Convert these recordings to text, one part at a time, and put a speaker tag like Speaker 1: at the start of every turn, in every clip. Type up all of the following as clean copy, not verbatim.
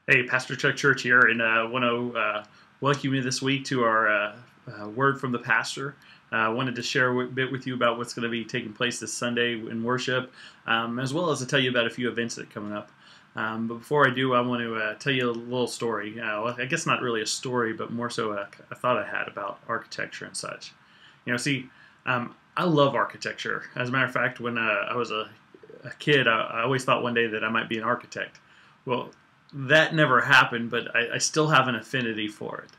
Speaker 1: Hey, Pastor Chuck Church here, and I want to welcome you this week to our word from the pastor. I wanted to share a bit with you about what's going to be taking place this Sunday in worship, as well as to tell you about a few events that are coming up. But before I do, I want to tell you a little story. Well, I guess not really a story, but more so a thought I had about architecture and such. See, I love architecture. As a matter of fact, when I was a kid, I always thought one day that I might be an architect. Well, that never happened, but I still have an affinity for it.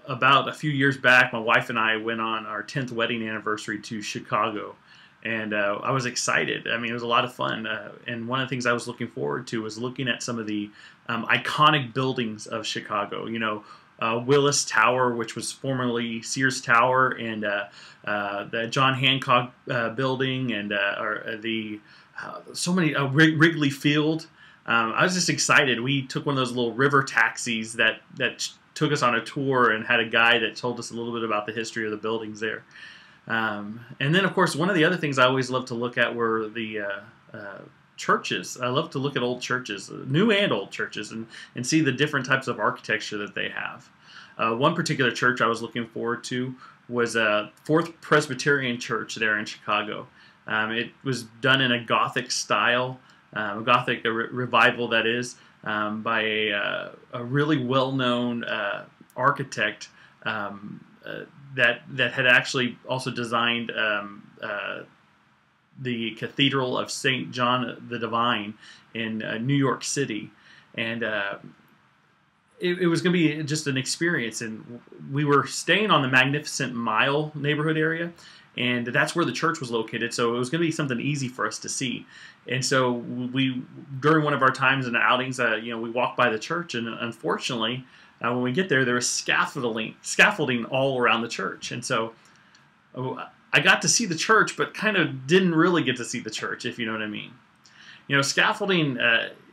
Speaker 1: About a few years back, my wife and I went on our 10th wedding anniversary to Chicago, and I was excited. I mean, it was a lot of fun, and one of the things I was looking forward to was looking at some of the iconic buildings of Chicago. Willis Tower, which was formerly Sears Tower, and the John Hancock building, and so many Wrigley Field. I was just excited. We took one of those little river taxis that took us on a tour and had a guy that told us a little bit about the history of the buildings there. And then, of course, one of the other things I always loved to look at were the churches. I love to look at old churches, new and old churches, and see the different types of architecture that they have. One particular church I was looking forward to was Fourth Presbyterian Church there in Chicago. It was done in a Gothic style. A Gothic revival, that is, by a really well-known architect that had actually also designed the Cathedral of St. John the Divine in New York City. And it was going to be just an experience. And we were staying on the Magnificent Mile neighborhood area, and that's where the church was located, so it was going to be something easy for us to see. And so we, during one of our times in the outings, we walked by the church, and unfortunately, when we get there, there was scaffolding all around the church. And so I got to see the church, but kind of didn't really get to see the church, if you know what I mean. Scaffolding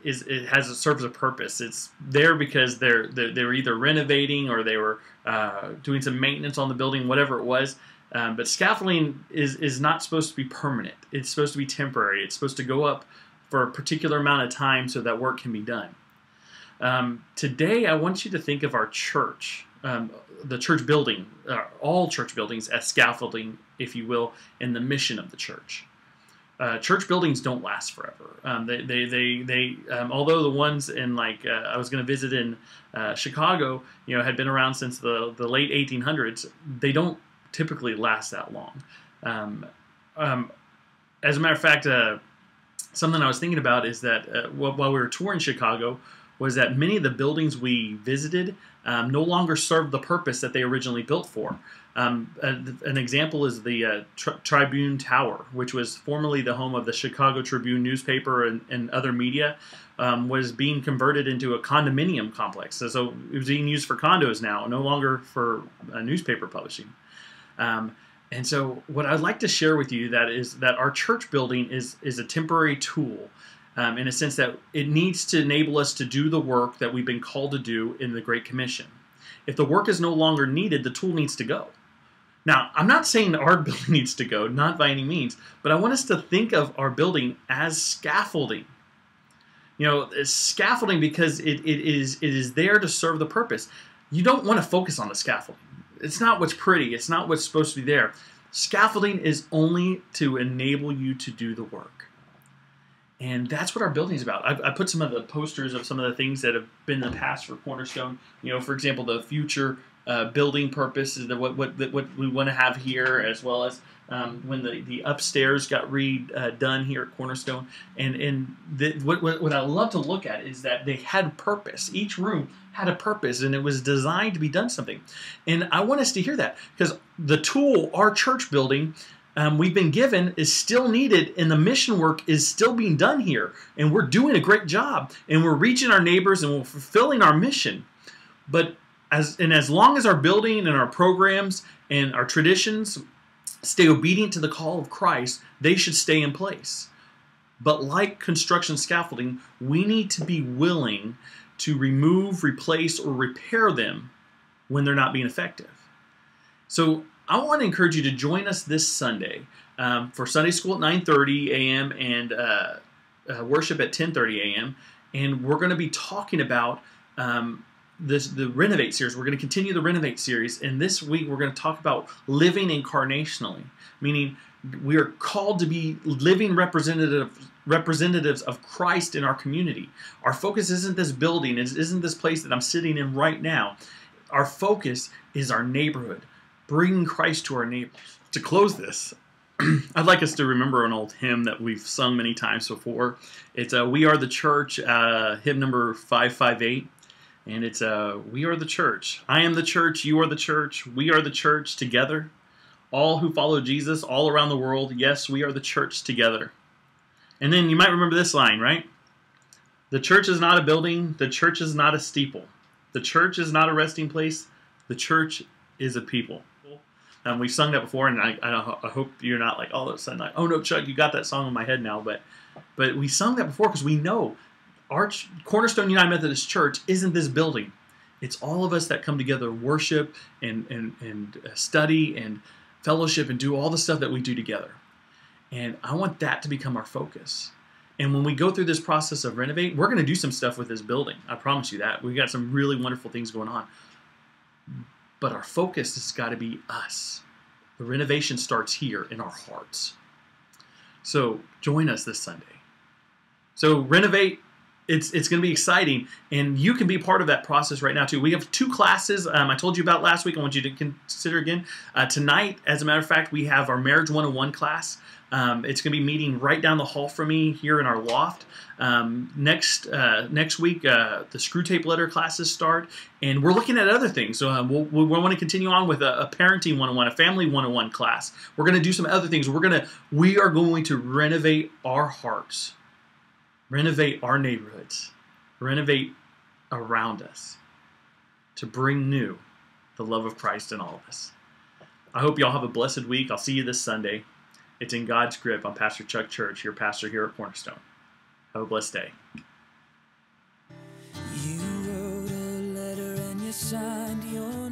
Speaker 1: serves a purpose. It's there because they were either renovating or they were doing some maintenance on the building, whatever it was. But scaffolding is not supposed to be permanent. It's supposed to be temporary. It's supposed to go up for a particular amount of time so that work can be done. Today, I want you to think of our church, the church building, all church buildings as scaffolding, if you will, in the mission of the church. Church buildings don't last forever. Although the ones in I was going to visit in Chicago, had been around since the late 1800s, they don't typically last that long. As a matter of fact, something I was thinking about is that while we were touring Chicago, was that many of the buildings we visited no longer served the purpose that they originally built for. An example is the Tribune Tower, which was formerly the home of the Chicago Tribune newspaper and other media, was being converted into a condominium complex. So it was being used for condos now, no longer for newspaper publishing. And so what I'd like to share with you that our church building is a temporary tool, in a sense that it needs to enable us to do the work that we've been called to do in the Great Commission. If the work is no longer needed, the tool needs to go. Now, I'm not saying our building needs to go, not by any means, but I want us to think of our building as scaffolding. It's scaffolding because it is there to serve the purpose. You don't want to focus on the scaffolding. It's not what's pretty. It's not what's supposed to be there. Scaffolding is only to enable you to do the work. And that's what our building is about. I put some of the posters of some of the things that have been in the past for Cornerstone. For example, the future building purpose is what we want to have here, as well as when the upstairs got redone here at Cornerstone. And what I love to look at is that they had purpose. Each room had a purpose, and it was designed to be done something. And I want us to hear that, because the tool, our church building, we've been given is still needed, and the mission work is still being done here. And we're doing a great job, and we're reaching our neighbors, and we're fulfilling our mission. But as long as our building and our programs and our traditions stay obedient to the call of Christ, they should stay in place. But like construction scaffolding, we need to be willing to remove, replace, or repair them when they're not being effective. So I want to encourage you to join us this Sunday for Sunday school at 9:30 a.m. and worship at 10:30 a.m. And we're going to be talking about the Renovate series. We're going to continue the Renovate series. And this week, we're going to talk about living incarnationally, meaning we are called to be living representatives of Christ in our community. Our focus isn't this building, it isn't this place that I'm sitting in right now. Our focus is our neighborhood, bringing Christ to our neighbors. To close this, I'd like us to remember an old hymn that we've sung many times before. It's We Are the Church, hymn number 558. And it's We are the church. I am the church, you are the church, we are the church together. All who follow Jesus all around the world, yes, we are the church together. And then you might remember this line, right? The church is not a building, the church is not a steeple. The church is not a resting place, the church is a people. We've sung that before, and I hope you're not like all of a sudden like, oh no, Chuck, you got that song in my head now. But we sung that before because we know our Cornerstone United Methodist Church isn't this building. It's all of us that come together, worship and study and fellowship and do all the stuff that we do together. And I want that to become our focus. And when we go through this process of Renovate, we're going to do some stuff with this building. I promise you that. We've got some really wonderful things going on. But our focus has got to be us. The renovation starts here in our hearts. So join us this Sunday. So Renovate, it's going to be exciting, and you can be part of that process right now too. We have 2 classes I told you about last week. I want you to consider again. Tonight, as a matter of fact, we have our Marriage 101 class. It's going to be meeting right down the hall from me here in our loft. Next week, the Screw Tape Letter classes start, and we're looking at other things. So we want to continue on with a parenting 101, a family 101 class. We're going to do some other things. We are going to renovate our hearts, renovate our neighborhoods, renovate around us to bring new the love of Christ in all of us. I hope you all have a blessed week. I'll see you this Sunday. It's In God's Grip. I'm Pastor Chuck Church, your pastor here at Cornerstone. Have a blessed day.
Speaker 2: You wrote a letter and you signed your